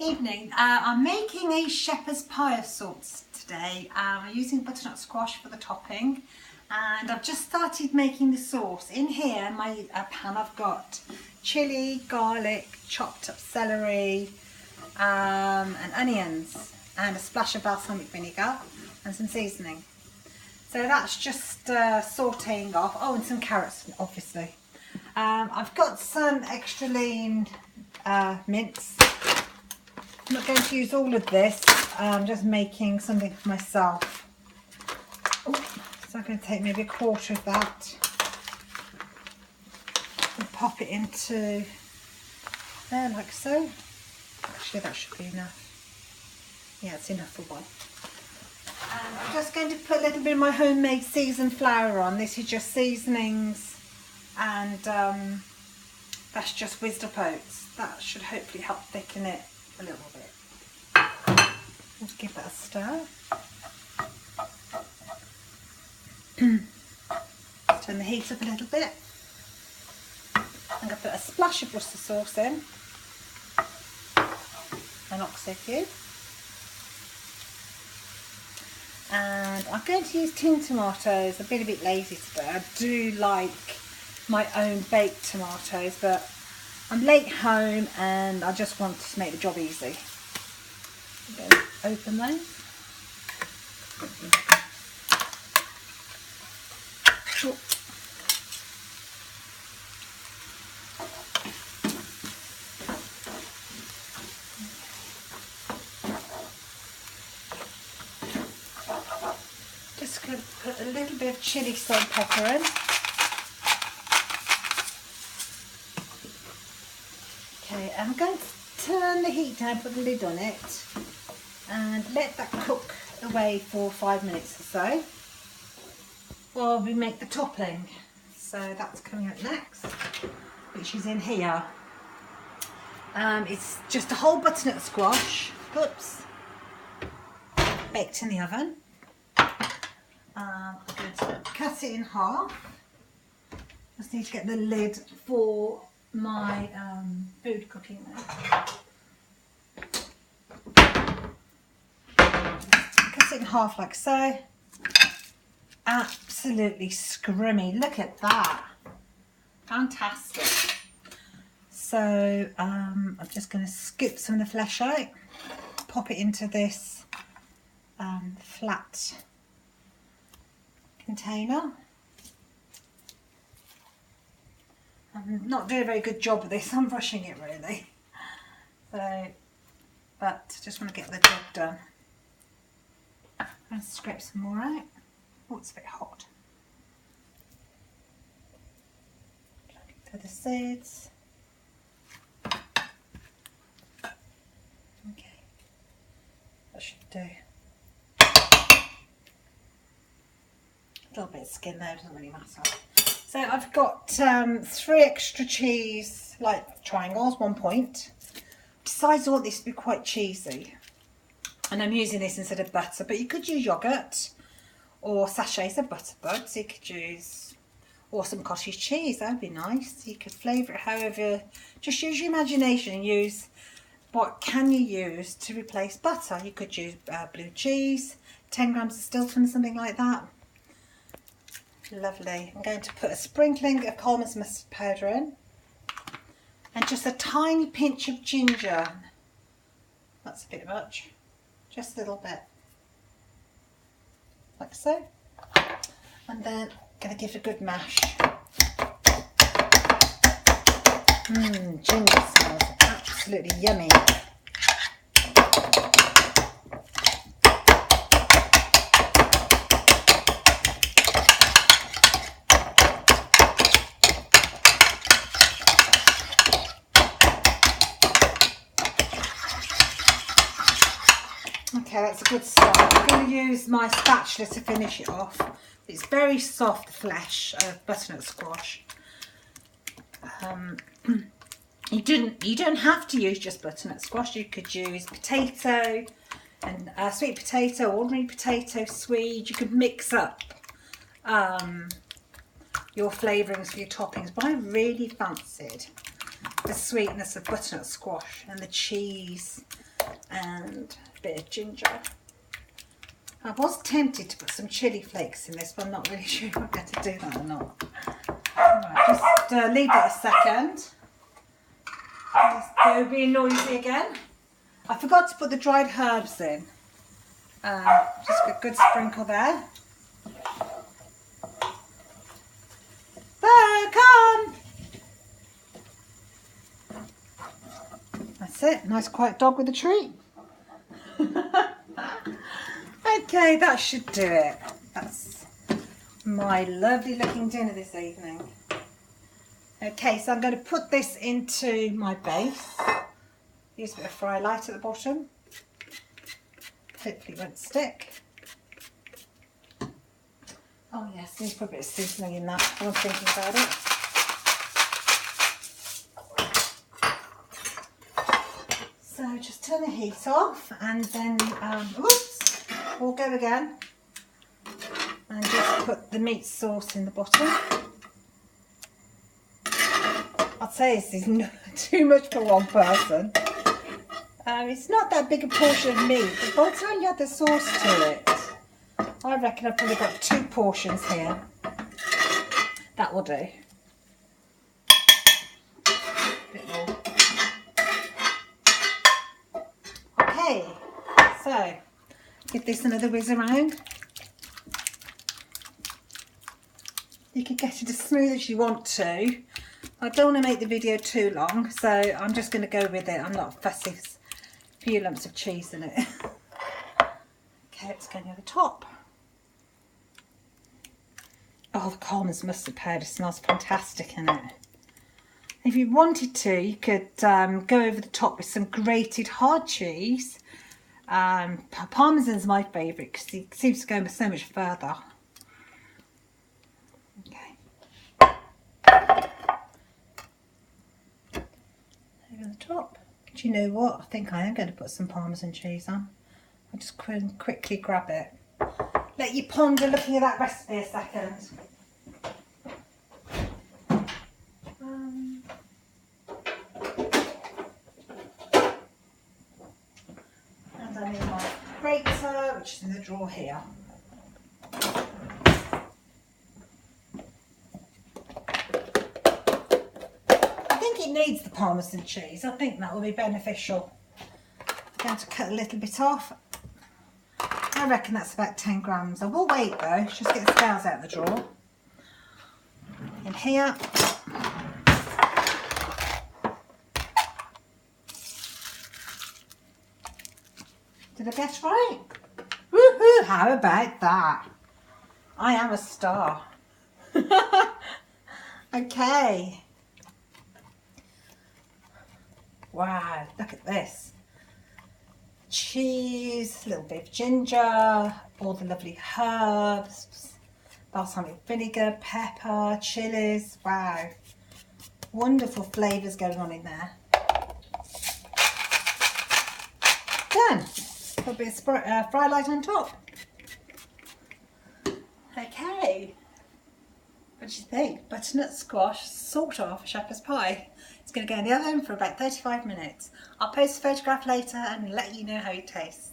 Evening. I'm making a shepherd's pie of sorts today. I'm using butternut squash for the topping, and I've just started making the sauce. In here, my pan, I've got chilli, garlic, chopped up celery, and onions, and a splash of balsamic vinegar, and some seasoning. So that's just sauteing off. Oh, and some carrots, obviously. I've got some extra lean mince. I'm not going to use all of this. I'm just making something for myself. Ooh, so I'm going to take maybe a quarter of that and pop it into there like so. Actually, that should be enough. Yeah, it's enough for one. And I'm just going to put a little bit of my homemade seasoned flour on. This is just seasonings, and that's just whizzed up oats. That should hopefully help thicken it a little bit. Just give that a stir. Turn the heat up a little bit. I'm going to put a splash of Worcester sauce in, an oxo cube, and I'm going to use tin tomatoes. I've been a bit lazy today. I do like my own baked tomatoes, but I'm late home and I just want to make the job easy. I'm going to open those. Oh. Just going to put a little bit of chilli, salt, pepper in. Okay, I'm going to turn the heat down, put the lid on it, and let that cook away for 5 minutes or so while we make the topping. So that's coming up next, which is in here. It's just a whole butternut squash, oops, baked in the oven. I'm going to cut it in half. Just need to get the lid for my food cooking there. Cut it in half like so. Absolutely scrummy. Look at that. Fantastic. So I'm just going to scoop some of the flesh out, pop it into this flat container. I'm not doing a very good job of this. I'm rushing it really. So, but just want to get the job done. And scrape some more out. Oh, it's a bit hot. Plug it through the seeds. Okay, that should do. A little bit of skin there, doesn't really matter. So I've got 3 extra cheese, like triangles, 1 point. Decided I want this to be quite cheesy, and I'm using this instead of butter, but you could use yogurt or sachets of butter buds. You could use, or some cottage cheese, that would be nice. You could flavour it however, just use your imagination and use what can you use to replace butter. You could use blue cheese, 10 grams of Stilton or something like that. Lovely. I'm going to put a sprinkling of Coleman's mustard powder in, and just a tiny pinch of ginger. That's a bit much. Just a little bit. Like so. And then I'm going to give it a good mash. Ginger smells absolutely yummy. Okay, that's a good start. I'm going to use my spatula to finish it off. It's very soft, the flesh of butternut squash. You don't have to use just butternut squash. You could use potato and sweet potato, ordinary potato, swede. You could mix up your flavourings for your toppings, but I really fancied the sweetness of butternut squash and the cheese and a bit of ginger. I was tempted to put some chilli flakes in this, but I'm not really sure if I'm going to do that or not. Right, just leave that a second. Let's go being noisy again. I forgot to put the dried herbs in. Just a good sprinkle there. There, come! That's it. Nice quiet dog with a treat. Okay, that should do it. That's my lovely looking dinner this evening. Okay, so I'm going to put this into my base. Use a bit of fry light at the bottom. Hopefully it won't stick. Oh yes, need to put a bit of seasoning in that. I was thinking about it. So just turn the heat off and then, oops, we'll go again. And just put the meat sauce in the bottom. I'd say this is not too much for one person. It's not that big a portion of meat, but by the time you add the sauce to it, I reckon I've probably got 2 portions here. That will do. A bit more. Okay, so give this another whiz around. You can get it as smooth as you want to. I don't want to make the video too long, so I'm just going to go with it. I'm not fussy. There's a few lumps of cheese in it. Okay, it's going over the top. Oh, the Coleman's mustard powder smells fantastic in it. If you wanted to, you could go over the top with some grated hard cheese. Parmesan's my favourite because it seems to go so much further. Over the top. Do you know what? I think I am going to put some Parmesan cheese on. I'll just quickly grab it. Let you ponder looking at that recipe a second. And I need my grater, which is in the drawer here. It needs the Parmesan cheese. I think that will be beneficial. I'm going to cut a little bit off. I reckon that's about 10 grams. I will wait though, just get the scales out of the drawer. In here. Did I guess right? Woohoo! How about that? I am a star. Okay. Wow, look at this. Cheese, a little bit of ginger, all the lovely herbs, balsamic vinegar, pepper, chilies. Wow, wonderful flavours going on in there. Done. A little bit of fry light on top. Okay. What do you think? Butternut squash, sort of shepherd's pie. It's going to go in the oven for about 35 minutes. I'll post a photograph later and let you know how it tastes.